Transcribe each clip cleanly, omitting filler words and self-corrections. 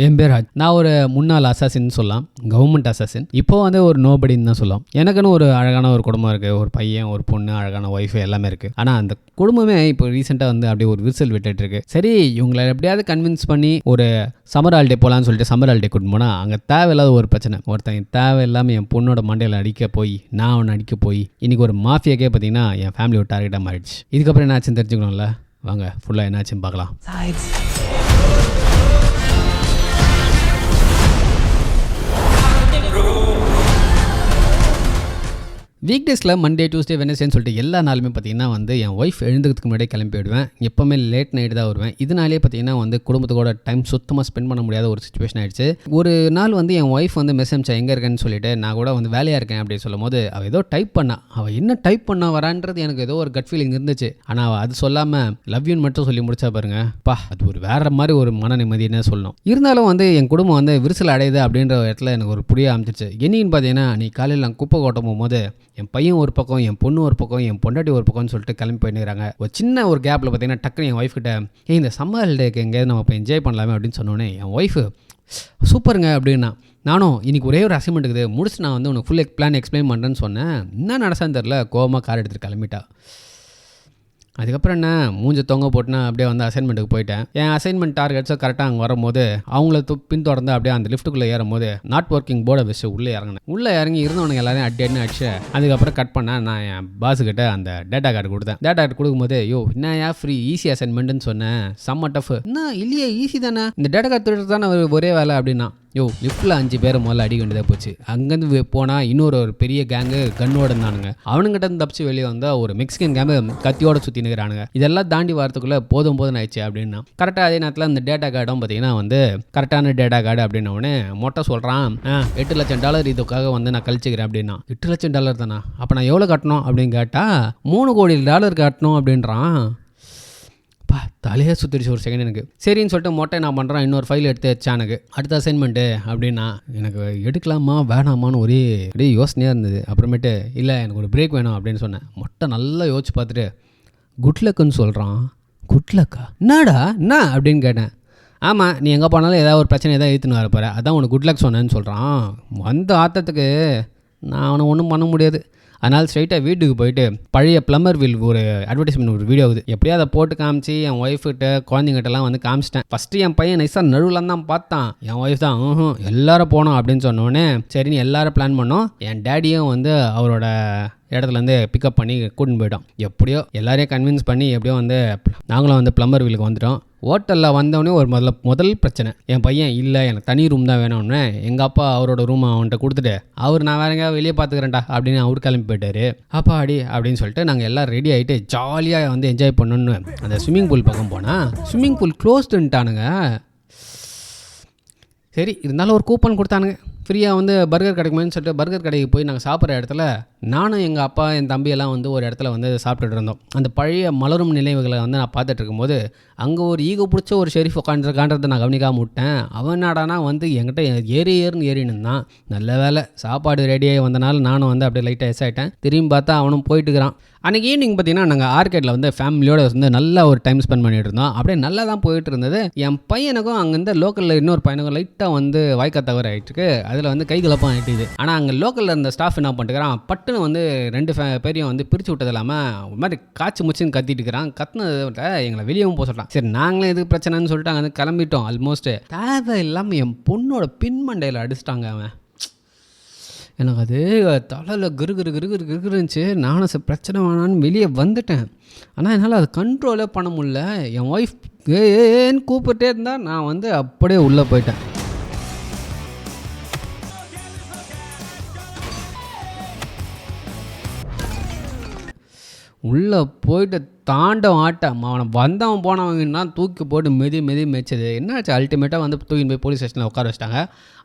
என் பேர் ராஜ். நான் ஒரு முன்னாள் அசாசின்னு சொல்லலாம், கவர்மெண்ட் அசாசின். இப்போ வந்து ஒரு நோபடின்னு தான் சொல்லலாம். எனக்குன்னு ஒரு அழகான ஒரு குடும்பம் இருக்குது, ஒரு பையன், ஒரு பொண்ணு, அழகான ஒய்ஃபு எல்லாமே இருக்குது. ஆனால் அந்த குடும்பமே இப்போ ரீசெண்டாக வந்து அப்படியே ஒரு விரிசல் விட்டுட்டு இருக்கு. சரி, இவங்களை எப்படியாவது கன்வின்ஸ் பண்ணி ஒரு சம்மர் ஹாலிடே போகலான்னு சொல்லிட்டு சம்மர் ஹாலிடே கூட்டு போனால் அங்கே தேவையில்லாத ஒரு பிரச்சனை. ஒருத்தன் தேவையில்லாமல் என் பொண்ணோட மண்டையில் அடிக்க போய், நான் அவனை அடிக்க போய், இன்றைக்கி ஒரு மாஃபியாக்கே பார்த்தீங்கன்னா என் ஃபேமிலி ஒரு டார்கெட்டாக மாறிடுச்சு. இதுக்கப்புறம் என்ன ஆச்சுன்னு தெரிஞ்சுக்கணும்ல, வாங்க ஃபுல்லாக என்ன ஆச்சுன்னு பார்க்கலாம். வீக் டேஸில் மண்டே, டியூஸ்டே, வெனஸ்டேன்னு சொல்லிட்டு எல்லா நாளுமே பார்த்தீங்கன்னா வந்து என் ஒய்ஃப் எழுந்துக்கிறதுக்கு முன்னாடியே கிளம்பி போயிடுவேன். எப்போவுமே லேட் நைட்டு தான் வருவேன். இதனாலே பார்த்தீங்கன்னா வந்து குடும்பத்தோட டைம் சுத்தமாக ஸ்பெண்ட் பண்ண முடியாத ஒரு சுச்சுவேஷன் ஆகிடுச்சு. ஒரு நாள் வந்து என் ஒய்ஃப் வந்து மெசேஜ் அனுப்பிச்சா எங்கே இருக்கேன்னு சொல்லிட்டு, நான் கூட வந்து வேலையாக இருக்கேன் அப்படின்னு சொல்லும் போது அவள் ஏதோ டைப் பண்ணா. அவள் என்ன டைப் பண்ண வரான்றது எனக்கு ஏதோ ஒரு கட் ஃபீலிங் இருந்துச்சு. ஆனால் அவள் அது சொல்லாமல் லவ் யூன்னு மட்டும் சொல்லி முடிச்சா பாருங்க, அது ஒரு வேற மாதிரி ஒரு மன நிம்மதினே சொல்லணும். இருந்தாலும் வந்து என் குடும்பம் வந்து விரிசல் அடையுது அப்படின்ற இடத்துல எனக்கு ஒரு புரிய ஆரம்பிச்சிச்சு. என்னன்னு பார்த்தீங்கன்னா, நீ காலையில் நான் குப்பை கொட்ட போகும்போது என் பையன் ஒரு பக்கம், என் பொண்ணு ஒரு பக்கம், என் பொண்டாட்டி ஒரு பக்கம்னு சொல்லிட்டு கிளம்பி போயிடுறாங்க. ஒரு சின்ன ஒரு கேப்பில் பார்த்தீங்கன்னா டக்குன்னு என் ஒய்ஃப் கிட்ட, இந்த சம்மர் ஹாலிடேக்கு எங்கேயாவது நம்ம இப்போ என்ஜாய் பண்ணலாமே அப்படின்னு சொன்னோன்னே என் ஒய்ஃபு சூப்பருங்க அப்படின்னா, நானும் இன்றைக்கி ஒரே ஒரு அசைன்மெண்ட் இருக்குது, முடிச்சு நான் வந்து உனக்கு ஃபுல் பிளான் எக்ஸ்பிளைன் பண்ணுறேன்னு சொன்னேன். என்ன நடசான்னு தெரில, கோவமாக கார் எடுத்துகிட்டு கிளம்பிட்டா. அதுக்கப்புறம் என்ன மூஞ்ச தொங்க போட்டுனா அப்படியே வந்து அசைன்மெண்ட்டுக்கு போயிட்டேன். என் அசைன்மெண்ட் டார்கெட்ஸை கரெக்டாக அங்கே வரும்போது அவங்கள பின்தொடர்ந்து அப்படியே அந்த லிஃப்ட்டுக்குள்ளே ஏறும்போது நாட் ஒர்க்கிங் போர்டை வச்சு உள்ளே இறங்கினேன். உள்ளே இறங்கி இருந்தவனுங்க எல்லாரையும் அடின்னு அடிச்சு அதுக்கப்புறம் கட் பண்ணேன். நான் என் பாஸுக்கிட்ட அந்த டேட்டா கார்டு கொடுத்தேன். டேட்டா கார்டு கொடுக்கும்போது, என்ன ஃப்ரீ ஈஸி அசைன்மெண்ட்டுன்னு சொன்னேன். செம்ம டஃப். என்ன இல்லையே, ஈஸி தானே, இந்த டேட்டா கார்டு திருட்டு தானே ஒரே வேலை அப்படின்னா. லிஃப்ட்டில் 5 பேரை முதல்ல அடிக்க வேண்டியதாக போச்சு. அங்கேருந்து போனால் இன்னொரு பெரிய கேங்கு கன்னோட இருந்தானுங்க. அவனுங்கிட்ட தப்பிச்சு வெளியே வந்தால் ஒரு மெக்சிகன் கேங்கு கத்தியோட சுற்றி நிற்கிறானுங்க. இதெல்லாம் தாண்டி வரத்துக்குள்ளே போதும் ஆயிடுச்சு அப்படின்னா. கரெக்டாக அதே நேரத்தில் அந்த டேட்டா கார்டும் பார்த்தீங்கன்னா வந்து கரெக்டான டேட்டா கார்டு அப்படின்னோடனே மொட்டை சொல்கிறான், $8 லட்சம் இதுக்காக வந்து நான் கழிச்சுக்கிறேன் அப்படின்னா. $8 லட்சம் தானா, அப்போ நான் எவ்வளோ கட்டணும் அப்படின்னு கேட்டால் $3 கோடி கட்டணும் அப்படின்றான். தலையே சுற்றிடுச்சு ஒரு செகண்ட் எனக்கு. சரின்னு சொல்லிட்டு மொட்டை நான் பண்ணுறேன், இன்னொரு ஃபைல் எடுத்து வச்சேன். எனக்கு அடுத்த அசைன்மெண்ட்டு அப்படின்னா எனக்கு எடுக்கலாமா வேணாமான்னு ஒரே யோசனையாக இருந்தது. அப்புறமேட்டு இல்லை எனக்கு ஒரு பிரேக் வேணும் அப்படின்னு சொன்னேன். மொட்டை நல்லா யோசிச்சு பார்த்துட்டு குட் லக்குன்னு சொல்கிறான். குட் லக்கா, என்னடா என்ன அப்படின்னு கேட்டேன். ஆமாம், நீ எங்கே போனாலும் ஏதாவது ஒரு பிரச்சனை ஏதாவது எழுத்துன்னு வரப்போற, அதான் உனக்கு குட் லக் சொன்னேன்னு சொல்கிறான். வந்த ஆத்தத்துக்கு நான் அவனை ஒன்றும் பண்ண முடியாது. அதனால் ஸ்ட்ரைட்டாக வீட்டுக்கு போயிட்டு பழைய பிளம்பர் வில் ஒரு அட்வர்டைஸ்மெண்ட் ஒரு வீடியோ ஆகுது, எப்படியோ அதை போட்டு காமிச்சு என் ஒய்ஃப்கிட்ட குழந்தைங்கிட்டலாம் வந்து காமிச்சிட்டேன். ஃபஸ்ட்டு என் பையன் நைஸாக நடுவில் தான் பார்த்தான். என் ஒய்ஃப் தான் எல்லாரும் போனோம் அப்படின்னு சொன்னோடனே சரின்னு எல்லாரும் பிளான் பண்ணோம். என் டேடியும் வந்து அவரோட இடத்துலேருந்து பிக்கப் பண்ணி கூட்டின்னு போயிட்டோம். எப்படியோ எல்லாரையும் கன்வின்ஸ் பண்ணி எப்படியோ வந்து நாங்களும் வந்து பிளம்பர் வீலுக்கு வந்துட்டோம். ஹோட்டலில் வந்தவொடனே ஒரு முதல் பிரச்சனை. என் பையன் இல்லை எனக்கு தனி ரூம் தான் வேணும்னு எங்கள் அப்பா அவரோட ரூமை அவன்கிட்ட கொடுத்துட்டு, நான் வேற எங்கேயாவது வெளியே பார்த்துக்கிறேன்டா அப்படின்னு அவர் கிளம்பி போயிட்டாரு. அப்பா அடி அப்படின்னு சொல்லிட்டு நாங்கள் எல்லாம் ரெடி ஆகிட்டு ஜாலியாக வந்து என்ஜாய் பண்ணணுன்னு அந்த ஸ்விம்மிங் பூல் பக்கம் போனால் ஸ்விம்மிங் பூல் க்ளோஸ்டுன்ட்டானுங்க. சரி, இருந்தாலும் ஒரு கூப்பன் கொடுத்தானுங்க, ஃப்ரீயாக வந்து பர்கர் கிடைக்குமேன்னு சொல்லிட்டு பர்கர் கடைக்கு போய் நாங்கள் சாப்பிட்ற இடத்துல நானும் எங்கள் அப்பா என் தம்பியெல்லாம் வந்து ஒரு இடத்துல வந்து சாப்பிட்டுட்டு இருந்தோம். அந்த பழைய மலரும் நினைவுகளை வந்து நான் பார்த்துட்டு இருக்கும்போது அங்கே ஒரு ஈகோ பிடிச்ச ஒரு ஷெரீஃப் உட்காந்துருக்கான்றதை நான் கவனிக்காம விட்டேன். அவன் நாடானா வந்து என்கிட்ட ஏறின்னு தான். நல்ல வேலை சாப்பாடு ரெடியாகி வந்தனால நானும் வந்து அப்படியே லைட்டாக எஸ் ஆகிட்டேன். திரும்பி பார்த்தா அவனும் போயிட்டுக்கிறான். அன்றைக்கி ஈவினிங் பார்த்தீங்கன்னா நாங்கள் ஆர்கேட்டில் வந்து ஃபேமிலியோடு வந்து நல்லா ஒரு டைம் ஸ்பெண்ட் பண்ணிட்டு இருந்தோம். அப்படியே நல்லா தான் போயிட்டு இருந்தது. என் பையனுக்கும் அங்கேருந்து லோக்கலில் இன்னொரு பையனுக்கும் லைட்டாக வந்து வாய்க்கா தவறு ஆகிட்டுருக்கு. அதில் வந்து கைகலப்பம் ஆகிட்டுது. ஆனால் அங்கே லோக்கலில் இருந்த ஸ்டாஃப் என்ன பண்ணிட்டுக்கிறான், பட்டுன்னு வந்து 2 பேரையும் வந்து பிரித்து விட்டது இல்லாமல் ஒரு மாதிரி காய்ச்சி முச்சின்னு கத்திட்டு இருக்கிறான். கத்துனதை எங்களை வெளியவும் போக சொல்கிறான். சரி, நாங்களே எதுக்கு பிரச்சனைன்னு சொல்லிட்டு அங்கே வந்து கிளம்பிட்டோம். ஆல்மோஸ்ட் தேவை இல்லாமல் என் பொண்ணோட பின்மண்டையில் அடிச்சிட்டாங்க. அவன் எனக்கு அது தலையில் கிரு இருந்துச்சு. நானும் பிரச்சனை வேணான்னு வெளியே வந்துட்டேன். ஆனால் என்னால் அதை கண்ட்ரோலே பண்ண முடியல. என் ஒய்ஃப் ஏன்னு கூப்பிட்டே இருந்தால் நான் வந்து அப்படியே உள்ளே போயிட்டேன். உள்ளே போயிட்டு தாண்டம் ஆட்டம். அவனை வந்தவன் போனவங்கன்னா தூக்கி போட்டு மிதி மேய்ச்சது. என்னாச்சு, அல்டிமேட்டாக வந்து தூக்கின்னு போய் போலீஸ் ஸ்டேஷனில் உட்கார வச்சிட்டாங்க.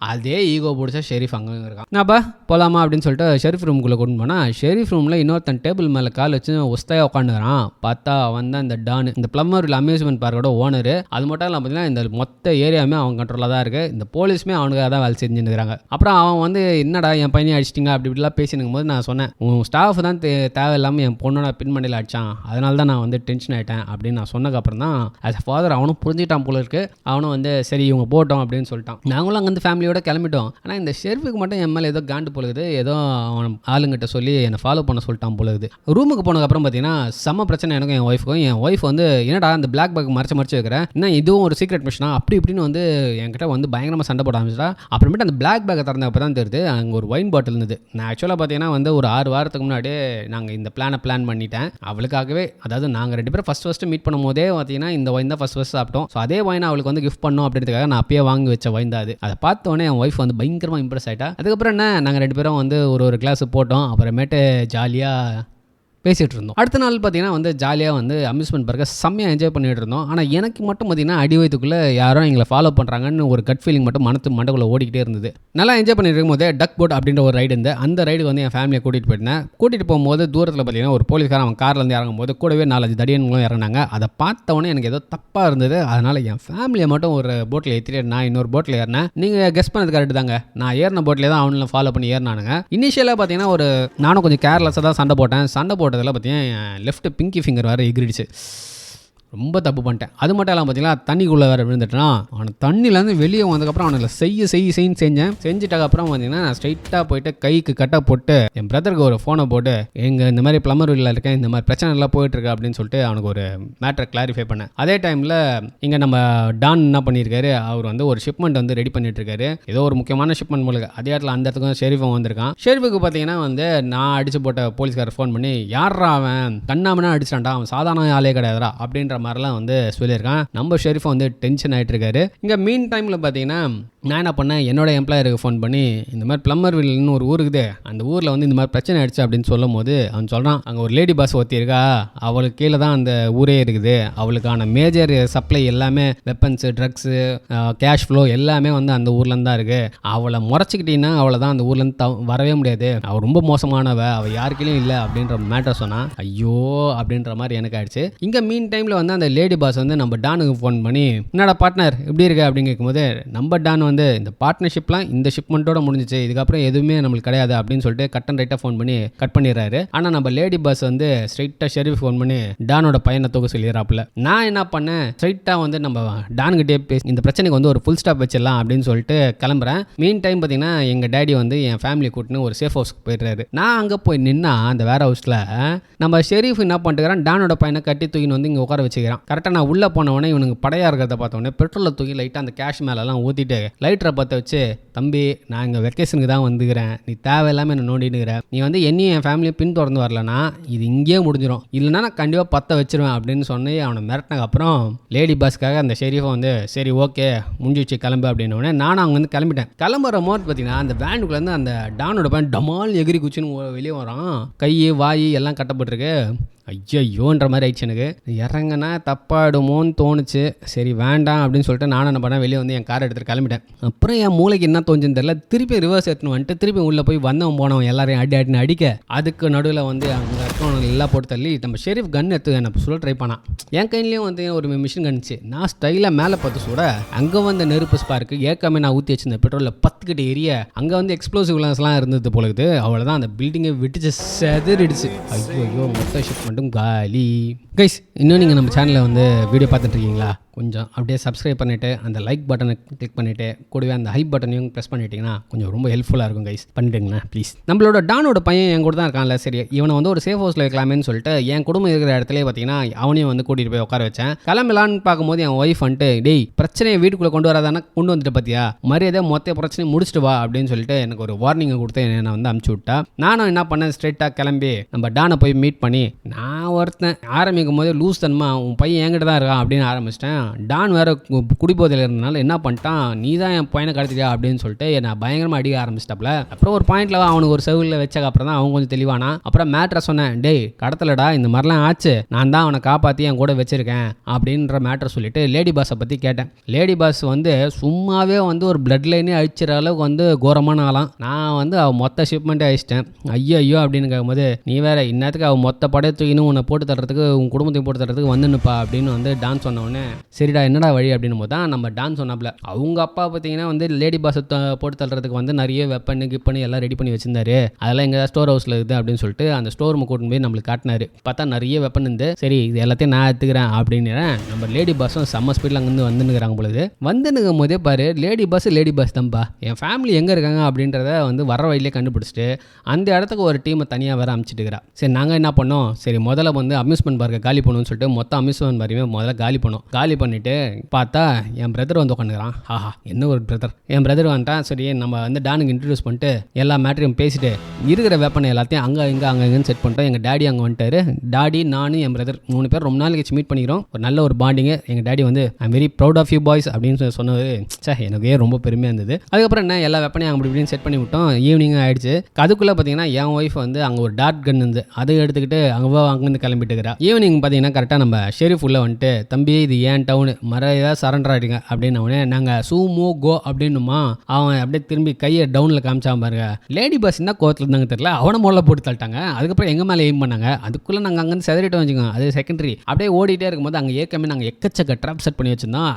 அதே ஈகோ பிடிச்ச ஷெரீஃப் அங்கே இருக்கான். நான்ப்பா போகலாமா அப்படின்னு சொல்லிட்டு ஷெரீஃப் ரூமுக்குள்ளே கொண்டு போனால் ஷெரீஃப் ரூமில் இன்னொருத்தன் டேபிள் மேலே கால் வச்சு ஒஸ்தையாக உட்காந்துக்கிறான். பார்த்தா அவன் தான் இந்த டானு, இந்த பிளம்பர் அம்யூஸ்மெண்ட் பார்க்கோட ஓனர். அது மட்டும் இல்லை பார்த்தீங்கன்னா இந்த மொத்த ஏரியாவுமே அவன் கண்ட்ரோலாக தான் இருக்குது. இந்த போலீஸுமே அவனுக்காக தான் வேலை செஞ்சுன்னு இருக்கிறாங்க. அப்புறம் அவன் வந்து என்னடா என் பையனை அடிச்சிட்டிங்க அப்படி இப்படிலாம் பேசினுக்கும் போது நான் சொன்னேன், உன் ஸ்டாஃப் தான் தேவையில்லாமல் என் பொண்ணோட பின்மண்டையில் அடித்தான், அதனால தான் நான் வந்து டென்ஷன் ஆகிட்டேன் அப்படின்னு நான் சொன்னதுக்கப்புறம் தான் ஆஸ் அ ஃபாதர் அவனும் புரிஞ்சுக்கிட்டான் போல இருக்கு. அவனும் வந்து சரி இவங்க போட்டோம் அப்படின்னு சொல்லிட்டான். நாங்களும் அங்கேருந்து ஃபேமிலியோட கிளம்பிட்டோம். ஆனால் இந்த ஷெரீஃபுக்கு மட்டும் என் மேலே ஏதோ காண்டு போலுது, ஏதோ அவன் ஆளுங்கிட்ட சொல்லி என்னை ஃபாலோ பண்ண சொல்லிட்டான் போலுது. ரூமுக்கு போனதுக்கப்புறம் பார்த்தீங்கன்னா செம்ம பிரச்சனை எனக்கும் என் ஒய்ஃபுக்கும். என் ஒய்ஃப் வந்து என்னடா அந்த பிளாக் பேக் மறைச்சு வைக்கிறேன், இன்னும் இதுவும் ஒரு சீக்ரெட் மிஷனா அப்படி இப்படின்னு வந்து என்கிட்ட வந்து பயங்கரமாக சண்டை போட ஆரம்பிச்சிட்டா. அப்புறமேட்டு அந்த பிளாக் பேக்கை திறந்தப்போ தான் தெரியுது அங்கே ஒரு ஒயின் பாட்டில் இருந்தது. நான் ஆக்சுவலாக பார்த்தீங்கன்னா வந்து ஒரு 6 வாரத்துக்கு முன்னாடியே நாங்கள் இந்த பிளான் பண்ணிட்டேன் அவளுக்காகவே. அதாவது நாங்கள் 2 பேரும் ஃபஸ்ட்டு மீட் பண்ணும் போதே பார்த்தீங்கன்னா இந்த ஒயின் தான் ஃபஸ்ட் சாப்பிட்டோம். ஸோ அதே ஒயினை அவளுக்கு வந்து கிஃப்ட் பண்ணோம் அப்படின்றதுக்காக நான் அப்பயே வாங்கி வச்ச ஒயின் தான் அது. அதை பார்த்தோன்னே என் ஒய்ஃப் வந்து பயங்கரமாக இம்ப்ரெஸ் ஆகிட்டா. அதுக்கப்புறம் என்ன நாங்கள் 2 பேரும் வந்து ஒரு கிளாஸ் போட்டோம். அப்புறமேட்டு ஜாலியாக பேசிகிட்டு இருந்தோம். அடுத்த நாள் பார்த்தீங்கன்னா வந்து ஜாலியாக வந்து அம்யூஸ்மெண்ட் பார்க்க செம்மையாக என்ஜாய் பண்ணிகிட்டு இருந்தோம். ஆனால் எனக்கு மட்டும் பார்த்தீங்கன்னா அடி வயிற்றுக்குள்ளே யாரும் எங்களை ஃபாலோ பண்ணுறாங்கன்னு ஒரு கட் ஃபீலிங் மட்டும் மண்டக்குள்ளே ஓடிக்கிட்டே இருந்தது. நல்லா என்ஜாய் பண்ணிட்டு இருக்கும்போது டக் போட் அப்படின்ற ஒரு ரைடு இருந்து அந்த ரைடு வந்து என் ஃபேமிலியை கூட்டிகிட்டு போயிருந்தேன். கூட்டிகிட்டு போகும்போது தூரத்தில் பார்த்தீங்கன்னா ஒரு போலீஸ்காரன் அவன் கார்லேருந்து இறங்கும்போது கூடவே 4-5 தடியன்களும் இறங்கினாங்க. அதை பார்த்தவொடனே எனக்கு ஏதோ தப்பாக இருந்தது. அதனால் என் ஃபேமிலியை மட்டும் ஒரு போட்டில் ஏற்றிட்டு நான் இன்னொரு போட்டில் ஏறினேன். நீங்கள் கெஸ் பண்ணது கரெக்டு தாங்க. நான் ஏறின போட்டிலே தான் அவனும் ஃபாலோ பண்ணி ஏறினானுங்க. இனிஷியலாக பார்த்தீங்கன்னா நானும் கொஞ்சம் கேர்லெஸ்ஸாக தான் சண்டை போட்டதில் பார்த்தீங்கன்னா லெஃப்ட் பிங்கி ஃபிங்கர் வேறு எகிரிடுச்சு. ரொம்ப தப்பு பண்ணிட்டேன். அது மட்டும் இல்லாமல் பார்த்தீங்கன்னா தண்ணிக்குள்ளே வேறு விழுந்துட்டான். அவனை தண்ணியிலேருந்து வெளியே வந்ததுக்கப்புறம் அவனை செய்யின்னு செஞ்சிட்டக்கப்புறம் பார்த்தீங்கன்னா நான் ஸ்ட்ரைட்டாக போயிட்டு கைக்கு கட்டை போட்டு என் பிரதருக்கு ஒரு ஃபோனை போட்டு இந்த மாதிரி பிளம்பர் வீட்டில் இருக்கேன், இந்த மாதிரி பிரச்சனை எல்லாம் போயிட்டுருக்கு அப்படின்னு சொல்லிட்டு அவனுக்கு ஒரு மேட்டரை கிளாரிஃபை பண்ணேன். அதே டைமில் இங்கே நம்ம டான் என்ன பண்ணியிருக்காரு, அவர் வந்து ஒரு ஷிப்மெண்ட் வந்து ரெடி பண்ணிட்டு இருக்காரு. ஏதோ ஒரு முக்கியமான ஷிப்மெண்ட் மூலம் அதே இடத்துல அந்த இடத்துக்கும் ஷெரீஃபும் வந்திருக்கான். ஷெரீஃபுக்கு பார்த்தீங்கன்னா வந்து நான் அடிச்சு போட்ட போலீஸ்காரர் ஃபோன் பண்ணி யாரா அவன் கண்ணாமனா அடிச்சிட்டான்டா, அவன் சாதாரண ஆளே கிடையாதுடா அப்படின்ற மாதிரிலாம் வந்து சொல்லியிருக்கான். நம்ம ஷெரீஃப் வந்து டென்ஷன் ஆகிட்டு இருக்காரு. இங்கே மீன் டைமில் பார்த்தீங்கன்னா நான் என்ன பண்ணேன், என்னோட எம்ப்ளாயருக்கு ஃபோன் பண்ணி இந்த மாதிரி பிளம்பர் வீல்னு ஒரு ஊருக்குது, அந்த ஊரில் வந்து இந்த மாதிரி பிரச்சனை ஆயிடுச்சு அப்படின்னு சொல்லும் போது அவன் சொல்கிறான் அங்கே ஒரு லேடி பாஸ் ஒருத்தி இருக்கா, அவளுக்கு கீழே தான் அந்த ஊரே இருக்குது, அவளுக்கான மேஜர் சப்ளை எல்லாமே வெப்பன்ஸு ட்ரக்ஸு கேஷ் ஃப்ளோ எல்லாமே வந்து அந்த ஊர்லேருந்து தான் இருக்குது, அவளை முறைச்சிக்கிட்டீங்கன்னா அவளை தான் அந்த ஊர்லேருந்து வரவே முடியாது, அவள் ரொம்ப மோசமானவ, அவள் யாருக்கிலையும் இல்லை அப்படின்ற மேட்டர் சொன்னான். ஐயோ அப்படின்ற மாதிரி எனக்கு ஆயிடுச்சு. இங்கே மீன் டைமில் வந்து அந்த லேடி பாஸ் வந்து நம்ம டானுக்கு ஃபோன் பண்ணி என்னடா பார்ட்னர் எப்படி இருக்கு அப்படின்னு கேட்கும்போது நம்ம டான் வந்து இந்த பார்ட்னர்ஷிப்லாம் இந்த ஷிப்மெண்ட்டோட முடிஞ்சிச்சு, இதுக்கப்புறம் எதுவுமே நம்மளுக்கு கிடையாது அப்படின்னு சொல்லிட்டு கட் அண்ட் ரைட்டாக ஃபோன் பண்ணி கட் பண்ணிடுறாரு. ஆனால் நம்ம லேடி பாஸ் வந்து ஸ்ட்ரைட்டாக ஷெரீஃப் ஃபோன் பண்ணி டானோட பையனை தூக்க சொல்லிடுறாப்புல. நான் என்ன பண்ணேன், ஸ்ட்ரைட்டாக வந்து நம்ம டான்கிட்டே பேசி இந்த பிரச்சனைக்கு வந்து ஒரு ஃபுல் ஸ்டாப் வச்சிடலாம் அப்படின்னு சொல்லிட்டு கிளம்புறேன். மீன் டைம் பார்த்தீங்கன்னா எங்கள் டேடி வந்து என் ஃபேமிலி கூட்டின்னு ஒரு சேஃப் ஹவுஸ்க்கு போயிடுறாரு. நான் அங்கே போய் நின்னா அந்த வேர் ஹவுஸில் நம்ம ஷெரீஃப் என்ன பண்ணிட்டுக்கிறான், டானோட பையனை கட்டி தூக்கின்னு வந்து இங்கே உட்கார வச்சுக்கிறான். கரெக்டாக நான் உள்ளே போனவொடனே இவனுக்கு படையாக இருக்கிறத பார்த்தோன்னே பெட்ரோலை தூக்கி லைட்டாக அந்த கேஷ் மேலெல்லாம் ஊற்றிட்டு லைட்டரை பற்ற வச்சு, தம்பி நான் இங்கே வெக்கேஷனுக்கு தான் வந்துக்கிறேன், நீ தேவையில்லாமல் என்ன நோண்டினுக்கிற, நீ வந்து என்னையும் என் ஃபேமிலியை பின்தொடர்ந்து வரலன்னா இது இங்கேயே முடிஞ்சிடும், இல்லைனா நான் கண்டிப்பாக பற்ற வச்சிருவேன் அப்படின்னு சொன்னே அவனை மிரட்டினதுக்கப்புறம் லேடி பாஸ்க்காக அந்த ஷெரீஃபை வந்து சரி ஓகே முடிஞ்சிச்சு கிளம்பு அப்படின்னோடனே நானும் அங்கே வந்து கிளம்பிட்டேன். கிளம்புற போது பார்த்தீங்கன்னா அந்த வேனுக்குள்ளேருந்து அந்த டானோட பையன் டமால் எகிரி குச்சின்னு வெளியே வரான். கை வாய் எல்லாம் கட்டப்பட்டிருக்கு. ஐயோன்ற மாதிரி ஆயிடுச்சு. எனக்கு இறங்கினா தப்பாயிடுமோன்னு தோணுச்சு. சரி வேண்டாம் அப்படின்னு சொல்லிட்டு நானும் என்ன பண்ணேன், வெளியே வந்து என் காரை எடுத்துகிட்டு கிளம்பிட்டேன். அப்புறம் என் மூளைக்கு என்ன தோணுச்சுன்னு தெரியல, திருப்பி ரிவர்ஸ் எடுத்துன்னு வந்துட்டு திருப்பி உள்ளே போய் போனவன் எல்லாரையும் அடின்னு அடிக்க, அதுக்கு நடுவில் வந்து அங்கே இருக்கவங்க எல்லாம் போட்டு தள்ளி நம்ம ஷெரீஃப் கன் எடுத்து என்ன சொல்ல ட்ரை பண்ணான். என் கையிலையும் வந்து ஒரு மிஷின் கன்னிச்சு. நான் ஸ்டைலாக மேலே பார்த்து சுட அங்கே வந்து நெருப்பு ஸ்பார்க்கு ஏற்கனவே நான் ஊற்றி வச்சிருந்தேன் பெட்ரோலில் 10 கிட்ட எரிய அங்கே வந்து எக்ஸ்ப்ளோசிவ்லாம் இருந்தது போலக்குது. அவ்வளோதான் அந்த பில்டிங்கை விட்டுச்சு செதறிடுச்சு. ஐயோ மொத்த ஷிப் மட்டும் காலி. கைஸ் இன்னும் நீங்கள் நம்ம சேனலில் வந்து வீடியோ பார்த்துட்ருக்கீங்களா, கொஞ்சம் அப்படியே சப்ஸ்கிரைப் பண்ணிவிட்டு அந்த லைக் பட்டனை கிளிக் பண்ணிவிட்டு கூடவே அந்த ஹைப் பட்டனையும் ப்ரெஸ் பண்ணிட்டீங்கன்னா கொஞ்சம் ரொம்ப ஹெல்ப்ஃபுல்லாக இருக்கும் கைஸ். பண்ணிட்டுங்களா ப்ளீஸ். நம்மளோட டானோட பையன் என் கூட தான் இருக்கான்ல, சரி இவனை வந்து ஒரு சேஃப் ஹவுஸில் வைக்கலாமேன்னு சொல்லிட்டு என் குடும்பம் இருக்கிற இடத்துல பார்த்தீங்கன்னா அவனையும் வந்து கூட்டிகிட்டு போய் உட்கார வச்சேன். கிளம்பலான்னு பார்க்கும்போது என் ஒய்ஃப் வந்துட்டு டேய் பிரச்சனையை வீட்டுக்குள்ளே கொண்டு வராதானே கொண்டு வந்துட்டு பார்த்தியா, மரியாதை மொத்த பிரச்சனையை முடிச்சுட்டு வா அப்படின்னு சொல்லிட்டு எனக்கு ஒரு வார்னிங்கை கொடுத்து என்னை வந்து அமுச்சு விட்டா. நானும் என்ன பண்ணேன், ஸ்ட்ரெயிட்டாக கிளம்பி நம்ம டானை போய் மீட் பண்ணி நான் ஒருத்தன் ஆரம்பிக்கும் போதே லூஸ் தன்மா உன் பையன் என்கிட்ட தான் இருக்கான் அப்படின்னு ஆரம்பிச்சிட்டேன். டான் வேறு குடிபோதையில் இருந்தனால என்ன பண்ணிட்டான், நீ தான் என் பையனை கடத்திட்டியா அப்படின்னு சொல்லிட்டு என்னை பயங்கரமாக அடிக்க ஆரம்பிச்சிட்டாப்ல. அப்புறம் ஒரு பாயிண்ட்ல அவனுக்கு ஒரு செவிலில் வச்சக்கு அப்புறம் தான் அவன் கொஞ்சம் தெளிவானா. அப்புறம் மேட்ரை சொன்னேன், டேய் கடத்தலடா இந்த மாதிரிலாம் ஆச்சு, நான் தான் அவனை காப்பாற்றி என் கூட வச்சிருக்கேன் அப்படின்ற மேட்ரை சொல்லிட்டு லேடி பாஸை பற்றி கேட்டேன். லேடி பாஸ் வந்து சும்மாவே வந்து ஒரு பிளட் லைனே அழிச்சிற அளவுக்கு வந்து கோரமான ஆளாம். நான் வந்து அவன் மொத்த ஷிப்மெண்ட்டே அழிச்சிட்டேன். ஐயோ அப்படின்னு கேட்கும்போது நீ வேற இன்னத்துக்கு அவன் மொத்த படையை தூக்கின்னு உன்னை போட்டு தர்றதுக்கு உன் உன் குடும்பத்தையும் போட்டு தரத்துக்கு வந்துன்னுப்பா அப்படின்னு வந்து டான் சொன்னோடனே சரிடா என்னடா வழி அப்படின்னும் போது தான் நம்ம டான் சொன்னாப்ல அவங்க அப்பா பார்த்தீங்கன்னா வந்து லேடி பாஸை போட்டு தள்ளுறதுக்கு வந்து நிறைய வெப்பன் கிப்பனு எல்லாம் ரெடி பண்ணி வச்சிருந்தாரு. அதெல்லாம் எங்கள் ஸ்டோர் ஹவுஸில் இருக்குது அப்படின்னு சொல்லிட்டு அந்த ஸ்டோர் ரூம் கூட்டின்னு போய் நம்மளுக்கு காட்டினாரு. பார்த்தா நிறைய வெப்பன் இருந்து சரி இது எல்லாத்தையும் நான் எடுத்துக்கிறேன் அப்படின்னு நம்ம லேடி பாஸும் செம்ம ஸ்பீடில் அங்கேருந்து வந்துன்னுக்குறாங்க பொழுது வந்துன்னுக்கும் போதே பாரு லேடி பாஸ் தான்ப்பா என் ஃபேமிலி எங்கே இருக்காங்க அப்படின்றத வந்து வர வழியிலே கண்டுபிடிச்சிட்டு அந்த இடத்துக்கு ஒரு டீமை தனியாக வேறு அமைச்சிட்டுக்கிறா. சரி நாங்கள் என்ன பண்ணோம் சரி முதல்ல வந்து அம்யூஸ்மெண்ட் பார்க்கை காலி பண்ணணும்னு சொல்லிட்டு மொத்தம் அம்யூஸ்மெண்ட் பார்க்கையுமே முதல்ல காலி பண்ணோம். காலி பண்ணிவிட்டு பார்த்தா என் பிரதர் வந்து உட்காந்துக்கிறான். ஆஹா என்ன ஒரு பிரதர். என் பிரதர் வந்துட்டான். சரி நம்ம வந்து டானுக்கு இன்ட்ரடியூஸ் பண்ணிட்டு எல்லா மேட்டரையும் பேசிட்டு இருக்கிற வெப்பனை எல்லாத்தையும் அங்கே இங்கேன்னு செட் பண்ணிட்டோம். எங்கள் டேடி அங்கே வந்துட்டாரு. டாடி நானும் என் பிரதர் 3 பேர் ரொம்ப நாள் கழிச்சு மீட் பண்ணிக்கிறோம். ஒரு நல்ல ஒரு பாண்டிங்கு. எங்கள் டேடி வந்து I am very proud of you boys அப்படின்னு சொன்னது எனக்கே ரொம்ப பெருமையாக இருந்தது. அதுக்கப்புறம் என்ன எல்லா வெப்பனையும் அப்படி இப்படின்னு செட் பண்ணி விட்டோம். ஈவினிங் ஆயிடுச்சு. அதுக்குள்ளே பார்த்தீங்கன்னா என் ஒய்ஃப் வந்து அங்கே ஒரு டாட் கன் இருந்து அதை எடுத்துக்கிட்டு அங்கேருந்து கிளம்பிட்டு இருக்கிறா. ஈவினிங் பார்த்தீங்கன்னா கரெக்டாக நம்ம ஷெரீஃப் உள்ள வந்துட்டு தம்பி இது ஏன் டவுனு மறையாக சரண்டர் ஆகிடுங்க அப்படின்னு நாங்கள் சூமோ கோ அப்படின்னுமா அவன் அப்படியே திரும்பி கையை டவுனில் காமிச்சாம பாருங்க. லேடி பாஸ் என்ன கோவத்தில் இருந்தாங்க தெரியல அவனை முதல்ல போட்டு தள்ளிட்டாங்க. அதுக்கப்புறம் எங்கள் மேலே எய்ம் பண்ணாங்க. அதுக்குள்ளே நாங்கள் அங்கேருந்து செதறிட்டு வச்சுக்கோங்க. அது செகண்டரி. அப்படியே ஓடிட்டே இருக்கும்போது அங்கே ஏற்கனவே நாங்கள் எக்கச்சக்க ட்ராப் செட் பண்ணி வச்சுருந்தோம்.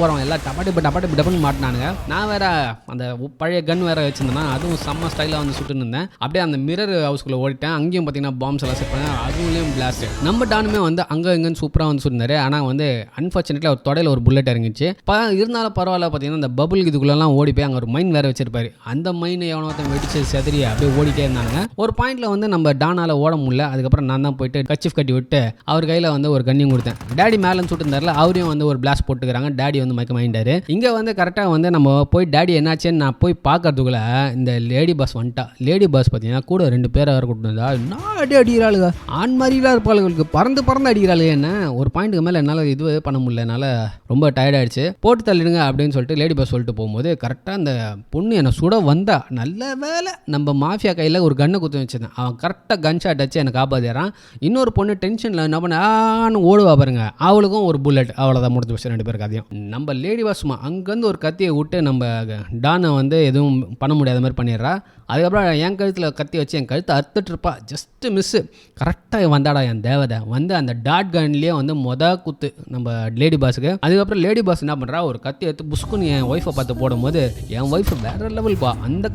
போகிறோம் எல்லாம் டப்பாட்டி மாட்டினானுங்க. நான் வேற அந்த பழைய கன் வேற வச்சிருந்தேன்னா அதுவும் செம்ம ஸ்டைலாக வந்து சுட்டுன்னு இருந்தேன். அப்படியே அந்த மிரர் ஹவுஸ்குள்ளே ஓடிட்டேன். அங்கேயும் பார்த்தீங்கன்னா பாம்ஸ் எல்லாம் செட் பண்ணேன். அதுலேயும் பிளாஸ்ட். நம்ம டானுமே வந்து அங்கே இங்கேன்னு சூப்பராக வந்து சுட்டிருந்தாரு. ஆனால் வந்து அன்ஃபார்ச்சுனேட்லி அவர் தொடையில் ஒரு புல்லட் இறங்கிச்சு. இருந்தாலும் பரவாயில்ல பார்த்தீங்கன்னா இந்த பபுள் இதுக்குள்ளெல்லாம் ஓடி போய் அங்கே ஒரு மைன் வேறு வச்சிருப்பாரு. அந்த மைனை எவனோ வெடிச்சு செதறி அப்படியே ஓடிட்டே இருந்தாங்க. ஒரு பாயிண்ட்ல வந்து நம்ம டானால ஓட முடியல. அதுக்கப்புறம் நான் தான் போயிட்டு கச்சிஃப் கட்டி விட்டு அவர் கையில் வந்து ஒரு கண்ணியும் கொடுத்தேன். டேடி மேலே சுட்டு இருந்தார்ல அவரையும் வந்து ஒரு பிளாஸ்ட் போட்டுக்கிறாங்க. டேடி வந்து மயக்கமாயிட்டாரு. இங்கே வந்து கரெக்டாக வந்து நம்ம போய் டேடி என்னாச்சுன்னு நான் போய் பார்க்கறதுக்குள்ள இந்த லேடி பாஸ் வந்துட்டா. லேடி பாஸ் பார்த்தீங்கன்னா கூட 2 பேரை வேறு கூட்டு வந்தா நாடி அடிக்கிறாளுங்க. ஆண் மாதிரிலாம் இருப்பாளுங்களுக்கு பறந்து அடிக்கிறாளுங்க. என்ன ஒரு பாயிண்ட்டுக்கு மேலே என்னால் இது பண்ண முடியல. என்னால் ரொம்ப டயர்டாயிடுச்சு. போட்டு தள்ளிடுங்க அப்படின்னு சொல்லிட்டு லேடி பாஸ் சொல்லிட்டு போகும்போது கரெக்டாக அந்த பொண்ணு என்னை சுட வந்தா. நல்ல வேலை நம்ம மாஃபியா கையில் ஒரு கண்ணை குத்து வச்சிருந்தேன். அவன் கரெக்டாக கன் ஷாட் வச்சு எனக்கு காப்பாற்றிறான். இன்னொரு பொண்ணு டென்ஷனில் என்ன பண்ண ஓடுவா பாருங்க. அவளுக்கும் ஒரு புல்லட். அவ்வளோதான் முடிஞ்சு வச்சு 2 பேருக்கு அதையும். நம்ம லேடி பாஸ்மா அங்கேருந்து ஒரு கத்தியை விட்டு நம்ம டானை வந்து எதுவும் பண்ண முடியாத மாதிரி பண்ணிடுறா. அதுக்கப்புறம் என் கழுத்தில் கத்தி வச்சு என் கழுத்தை அறுத்துட்டு இருப்பா. Just miss. கரெக்டாக வந்தாடா என் தேவதை வந்து அந்த டாட் கன்லேயே வந்து குத்து நம்ம லேடி பாஸுக்கு. அதுக்கப்புறம் லேடி பாஸ் என்ன பண்ணுறா ஒரு கத்தி எடுத்து புஷ்குன்னு என் ஒய்ஃபை பார்த்து போடும்போது என் ஒய்ஃப் வேற லெவல் பா. அந்த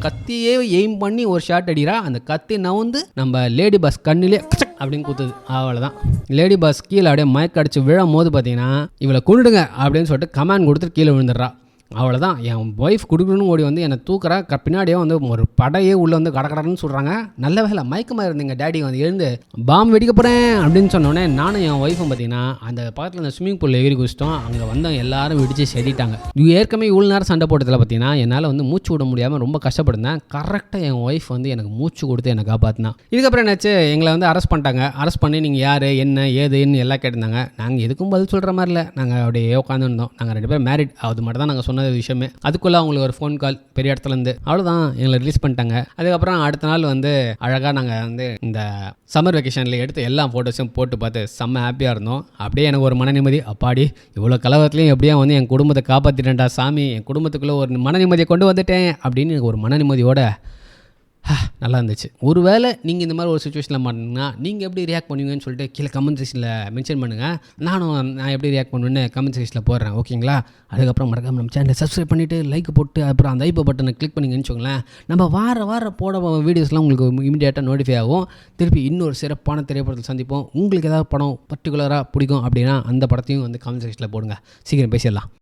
கத்தியே எய்ம் பண்ணி ஒரு ஷாட் அடிக்கிறா. அந்த கத்தி நவுந்து நம்ம லேடி பாஸ் கண்ணிலே அப்படின்னு குத்துது. அவ்வளோதான். லேடி பாஸ் கீழே அப்படியே மயக்க அடிச்சு விழும் போது பார்த்தீங்கன்னா இவளை கொண்டுடுங்க அப்படின்னு சொல்லிட்டு கமாண்ட் கொடுத்துட்டு கீழே விழுந்துடுறா. அவ்வளோதான். என் ஒய்ஃப் கொடுக்கணும்னு ஓடி வந்து என்னை தூக்குறா. பின்னாடியே வந்து ஒரு படையே உள்ளே வந்து கடன்னு சொல்கிறாங்க. நல்ல வேலை மயக்கமாக இருந்தீங்க. டேடி வந்து எழுந்து பாம்பு வெடிக்க போகிறேன் அப்படின்னு சொன்னோடனே நானும் என் ஒய்ஃபும் பார்த்தீங்கன்னா அந்த பக்கத்தில் அந்த ஸ்விம்மிங் பூலில் எகிரி குதிச்சிட்டோம். அங்கே வந்து எல்லாரும் வெடிச்சு செடிட்டாங்க. ஏற்கனவே இவ்வளோ நேரம் சண்டை போட்டதில் பார்த்தீங்கன்னா என்னால் வந்து மூச்சு விட முடியாமல் ரொம்ப கஷ்டப்படுந்தேன். கரெக்டாக என் ஒய்ஃப் வந்து எனக்கு மூச்சு கொடுத்து என்னை காப்பாற்றினா. இதுக்கப்புறம் என்னாச்சு எங்களை வந்து அரெஸ்ட் பண்ணிட்டாங்க. அரெஸ்ட் பண்ணி நீங்கள் யார் என்ன ஏதுன்னு எல்லாம் கேட்டிருந்தாங்க. நாங்கள் எதுக்கும் பதில் சொல்கிற மாதிரி இல்லை. நாங்கள் அப்படியே உட்காந்துருந்தோம். நாங்கள் 2 பேர் மேரிட். அது மட்டும் தான் நாங்கள் சொன்ன விஷயமே. அதுக்குள்ள அவங்களுக்கு ஒரு ஃபோன் கால் பெரிய இடத்துல இருந்து. அவ்வளோதான் எங்களை ரிலீஸ் பண்ணிட்டாங்க. அதுக்கப்புறம் அடுத்த நாள் வந்து அழகாக நாங்கள் வந்து இந்த சம்மர் வெக்கேஷனில் எடுத்து எல்லா ஃபோட்டோஸும் போட்டு பார்த்து செம்ம ஹாப்பியாக இருந்தோம். அப்படியே எனக்கு ஒரு மன நிம்மதி. அப்பாடி இவ்வளோ கலவரத்துலையும் எப்படியா வந்து என் குடும்பத்தை காப்பாற்றிட்டேன்டா சாமி, என் குடும்பத்துக்குள்ளே ஒரு மன நிம்மதியை கொண்டு வந்துட்டேன் அப்படின்னு எனக்கு ஒரு மன நிம்மதியோட நல்லா இருந்துச்சு. ஒருவேளை நீங்கள் இந்த மாதிரி ஒரு சுச்சுவேஷனில் மாட்டிங்கன்னா நீங்கள் எப்படி ரியாக்ட் பண்ணுவீங்கன்னு சொல்லிட்டு கீழே கமெண்ட் செக்ஷனில் மென்ஷன் பண்ணுங்கள். நான் எப்படி ரியாக்ட் பண்ணுவேன்னு கமெண்ட் செக்ஷனில் போடுறேன். ஓகேங்களா? அதுக்கப்புறம் மறக்காம நம்ம சேனலை சப்ஸ்கிரைப் பண்ணிவிட்டு லைக் போட்டு அப்புறம் அந்த ஐப்போ பட்டனை கிளிக் பண்ணிங்கன்னு வச்சுக்கோங்களேன். நம்ம வார போட வீடியோஸ்லாம் உங்களுக்கு இமீடியட்டாக நோட்டிஃபை ஆகும். திருப்பி இன்னொரு சிறப்பான திரைப்படத்தில் சந்திப்போம். உங்களுக்கு ஏதாவது படம் பர்டிகுலராக பிடிக்கும் அப்படின்னா அந்த படத்தையும் வந்து கமெண்ட் செக்ஷனில் போடுங்க. சீக்கிரம் பேசிடலாம்.